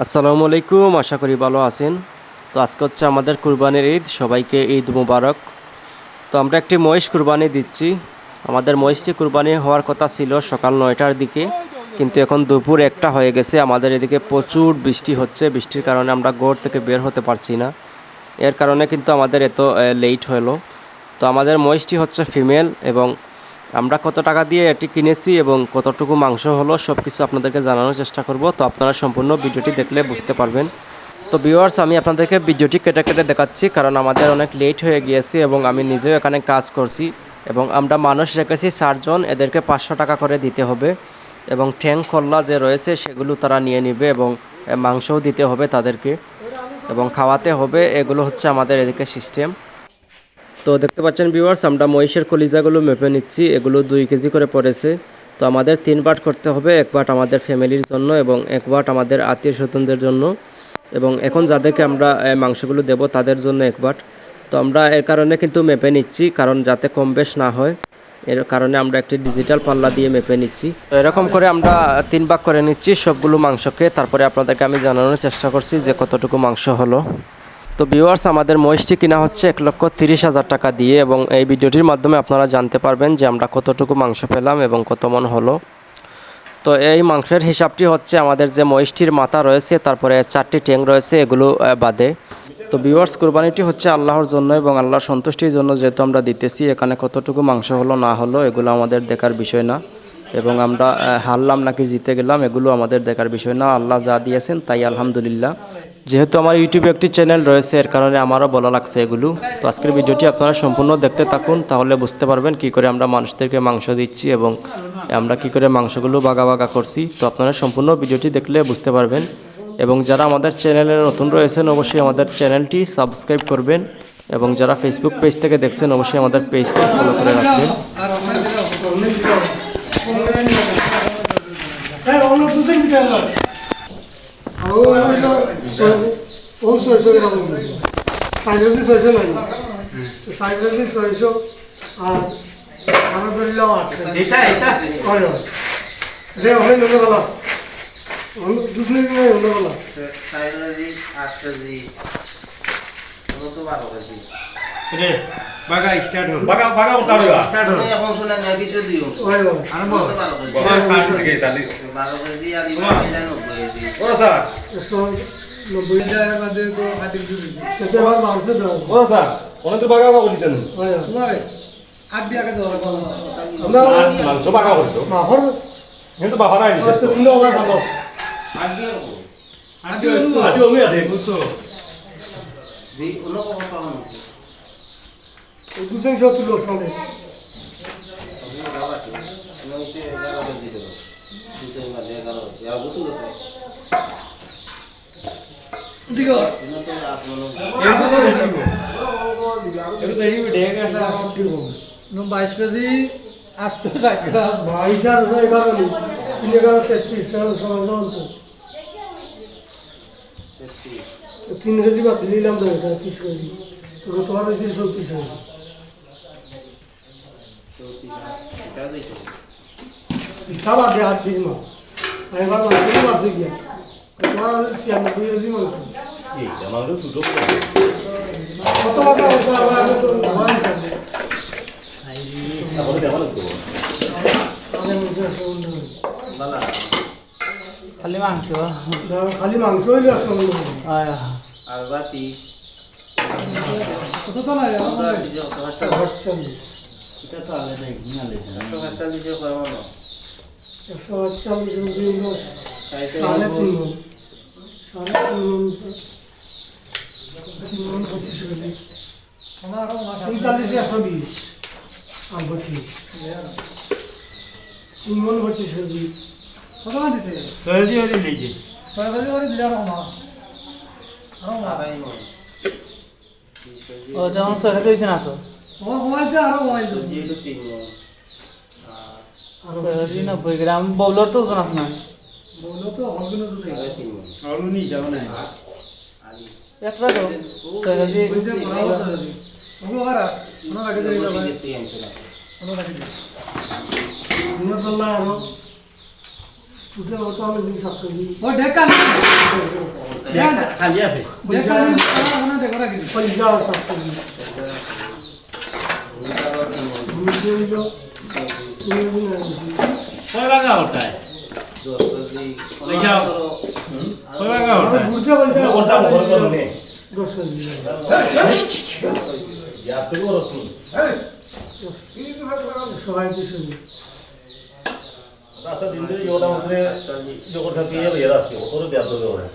আসসালামু আলাইকুম, আশা করি ভালো আছেন। তো আজকে হচ্ছে আমাদের কুরবানির ঈদ, সবাইকে ঈদ মুবারক। তো আমরা একটি মহিষ কুরবানি দিচ্ছি। আমাদের মহিষটি কুরবানি হওয়ার কথা ছিল সকাল 9টার দিকে, কিন্তু এখন দুপুর 1টা হয়ে গেছে। আমাদের এদিকে প্রচুর বৃষ্টি হচ্ছে, বৃষ্টির কারণে আমরা ঘর থেকে বের হতে পারছি না। এর কারণে কিন্তু আমাদের এত লেট হলো। তো আমাদের মহিষটি হচ্ছে ফিমেল, এবং আমরা কত টাকা দিয়ে এটি কিনেছি এবং কতটুকু মাংস হলো সব কিছু আপনাদেরকে জানানোর চেষ্টা করব। তো আপনারা সম্পূর্ণ ভিডিওটি দেখলে বুঝতে পারবেন। তো ভিউয়ার্স, আমি আপনাদেরকে ভিডিওটি কেটে কেটে দেখাচ্ছি, কারণ আমাদের অনেক লেট হয়ে গিয়েছে এবং আমি নিজেও এখানে কাজ করছি। এবং আমরা মানুষ রেখেছি 4 জন, এদেরকে 500 টাকা করে দিতে হবে। এবং ঠ্যাং খোল্লা যে রয়েছে সেগুলো তারা নিয়ে নেবে, এবং মাংসও দিতে হবে তাদেরকে, এবং খাওয়াতে হবে। এগুলো হচ্ছে আমাদের এদিকে সিস্টেম। তো দেখতে পাচ্ছেন ভিউয়ার্স, আমরা মহিষের কলিজাগুলো মেপে নিচ্ছি। এগুলো 2 কেজি করে পড়েছে। তো আমাদের 3 বাট করতে হবে, 1 বাট আমাদের ফ্যামিলির জন্য এবং 1 বাট আমাদের আত্মীয় স্বজনদের জন্য, এবং এখন যাদেরকে আমরা মাংসগুলো দেব তাদের জন্য 1 বাট। তো আমরা এর কারণে কিন্তু মেপে নিচ্ছি, কারণ যাতে কম বেশ না হয়, এর কারণে আমরা একটি ডিজিটাল পাল্লা দিয়ে মেপে নিচ্ছি। তো এরকম করে আমরা 3 ভাগ করে নিচ্ছি সবগুলো মাংসকে। তারপরে আপনাদেরকে আমি জানানোর চেষ্টা করছি যে কতটুকু মাংস হলো। তো ভিউয়ার্স, আমাদের মহিষটি কিনা হচ্ছে 1,30,000 টাকা দিয়ে, এবং এই ভিডিওটির মাধ্যমে আপনারা জানতে পারবেন যে আমরা কতটুকু মাংস পেলাম এবং কত মন হলো। তো এই মাংসের হিসাবটি হচ্ছে আমাদের যে মহিষটির মাথা রয়েছে, তারপরে 4টি ট্যাং রয়েছে, এগুলো বাদে। তো ভিউয়ার্স, কুরবানিটি হচ্ছে আল্লাহর জন্য এবং আল্লাহর সন্তুষ্টির জন্য যেহেতু আমরা দিতেছি, এখানে কতটুকু মাংস হলো না হলো এগুলো আমাদের দেখার বিষয় না, এবং আমরা হারলাম নাকি জিতে গেলাম এগুলো আমাদের দেখার বিষয় না। আল্লাহ যা দিয়েছেন তাই আলহামদুলিল্লাহ। যেহেতু আমার ইউটিউবে একটি চ্যানেল রয়েছে, এর কারণে আমারও ভালো লাগছে এগুলো। তো আজকের ভিডিওটি আপনারা সম্পূর্ণ দেখতে থাকুন, তাহলে বুঝতে পারবেন কি করে আমরা মানুষদেরকে মাংস দিচ্ছি এবং আমরা কি করে মাংসগুলো ভাগাভাগা করছি। তো আপনারা সম্পূর্ণ ভিডিওটি দেখলে বুঝতে পারবেন। এবং যারা আমাদের চ্যানেলে নতুন রয়েছেন অবশ্যই আমাদের চ্যানেলটি সাবস্ক্রাইব করবেন, এবং যারা ফেসবুক পেজ থেকে দেখছেন অবশ্যই আমাদের পেজটি ফলো করে রাখবেন। সাইডে 600 নাই, সাইডে 600 আর আমার ধরিল 800। এটা এটা হয় রে অনেক নলে গলা দুসনে দিন নলে গলা সাইডে 800 জি তো 12 কেজি রে বাগা স্টার্ট হল বাগা বাগা উঠাও স্টার্ট হল এখন শুনে না ভিতরে দিও ওই আরম্ভ 12 কেজি ফার্স্ট থেকে তালি 12 কেজি আর ইমা 90 কেজি ও স্যার 190 টাকা বাদে তো হাতে দিবি কত বার মারছে দাও ও স্যার অনেক তো বাগা বাগা বলিতেন ওই তোমারে 8 টাকা দাও আমরা মাংস বাগা করতো মাহর কিন্তু বাহারা আইছে তো তুমি ওগা খাবো 8 টাকা আদি ওমি আছে বুঝছো দি ওনো কত পাবো এই 270 লস করে দিগো নো 22 কেজি 860 গ্রাম 22 আর 11 নি 11 33 সমান তো 3 কেজি বাদ দিলাম তো 30 কেজি তো তোমার হইছে 34 কেজি খাওয়া দেয়া ঠিক না আমি ভাবলাম কি আছে কি তোমার 96 কেজি মাংস এই আমারও ছোট কত টাকা হইছে আবার তো ভাই সাথে আই তাহলে দেওয়া লাগবে আমি মুঝে শুন বালা খালি মাংস হইলো আসলে আয়া আর বাতি কত তো লাগে আমরা 48 এটা তো আগে নাই গুনালে 148 এর করব না 148 এর দিন 25 কেজি আমারও 45 120 আর 25 25 কেজি কত না দিতে 6 কেজি হলে নিয়ে 6 কেজি করে দিলে আর না ও যেমন 6 কেজি হইছে না তো ও মোবাইল দে আরো মোবাইল দে এই তো 3 আর 90 গ্রাম বউলর তো ওজন আছে না বউলর তো হলগুলো তো দেয় 3 হলু নি যাও না একটা তো 6 কেজি কইছে বড় হতো ওগো আরা ওনা কাটে দিই না ওনা কাটে দিই নিয়ে চললা আরো উঠে ওটা আমি 7 কেজি ও ঢেকা খালি আছে কলিজা সব করি কয় ভাগা হটায় এইসব কয় ভাগা হটায় ঘুরতে বলছে ওটা ভর করনে 10 কেজি ইয়া তো রসুন সবাই কিছু রাস্তা দিন দিন ওটা মধ্যে জগৎ থেকে ইয়ে রাস্তা ওতরে দেয়া দেবে ওরা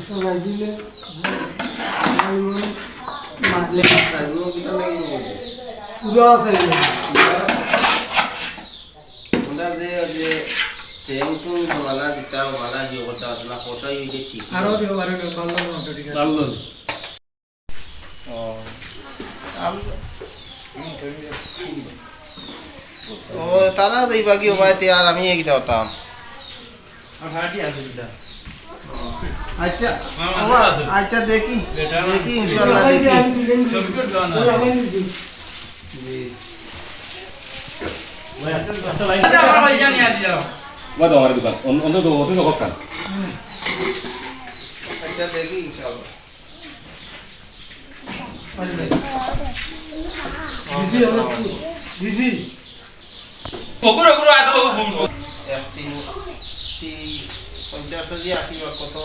সবাই দিলে পুরো আছে ভালো ও তারা এই বাকি উপায়তে আর আমি এগিয়ে দিতাম আচ্ছা আচ্ছা দেখি দেখি ইনশাআল্লাহ দেখি Vado a educar. ¿Dónde lo buscan? আচ্ছা দেখি ইনশাআল্লাহ দিছি হচ্ছে দিছি একটি 50 দিয়ে 80 বা কত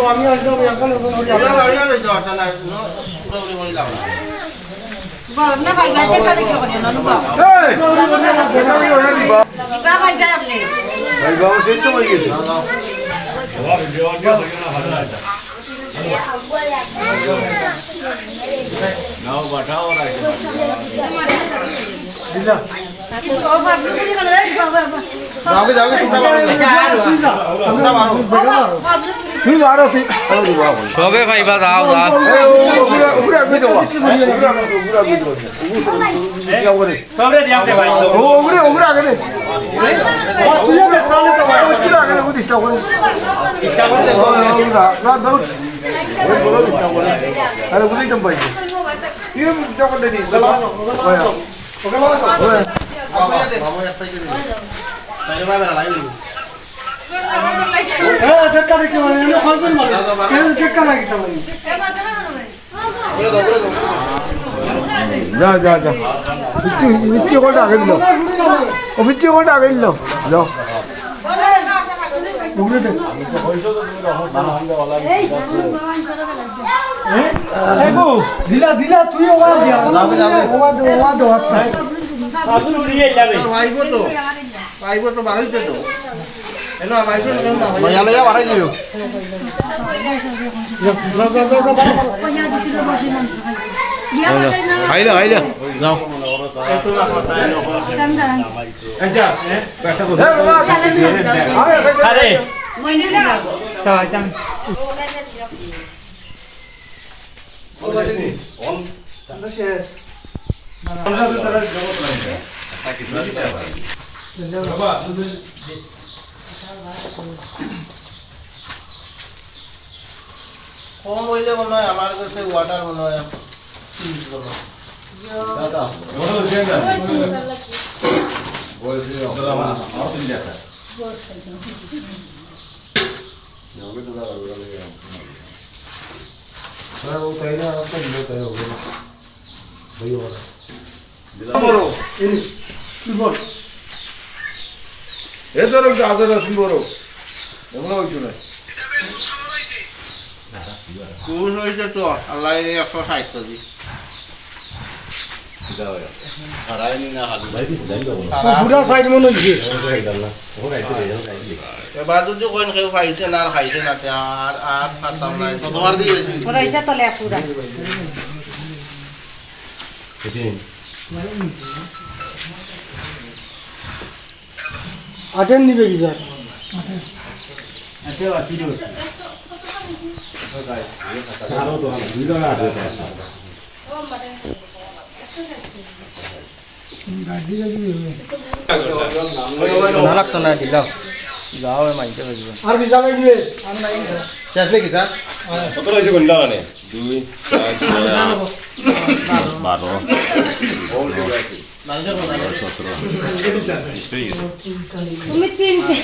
আমি আসলাম এখন না ভাই গাছে কালে কি করে না নুবা ইবা ভাই গায় আপনি ও ভাবি কি করে রে বাবা যাবে যাবে তোমরা মারো তুই মারো তুই সবে ভাইবা যাও যাও সবরে দিও রে ভাই তুই দেখালে তো ভাই ধাক্কা দেখি ধাক্কা লাগি তোমার যা যা যা মিষ্টি কোনটা আগে দিল ও মিষ্টি কোনটা আগে দিল যাও দিলা দিলা তুই ওয়া দিয়া যাবে যাবে ওয়া দো হাতটা আপনি উড়িয়ে যাবে পাইবো তো বাড়াইতে তো এনো পাইবো না ভাইয়ালে যা বাড়াই দিও আইলা আইলা যাও আরে কম হইলে মনে হয় আমার কাছে ওয়াটার মনে হয় কুশ হয়েছে তো আল্লাহ 160 কেজি পুরা সাইড মনে হচ্ছে এবার যদি কোন কেউ খাইছে না আর খাইছে না আর আর খাতাম নাই তোমার দিয়ে রইছে তলে পুরা আটেন নিবে কি স্যার না লাগতো না দিলাম যাও মাইতে পারবে আর কি যাবে দিবে শেষ নাকি স্যার কত রয়েছে কোনটা মানে 2 4 6 12 তুমি তিনটে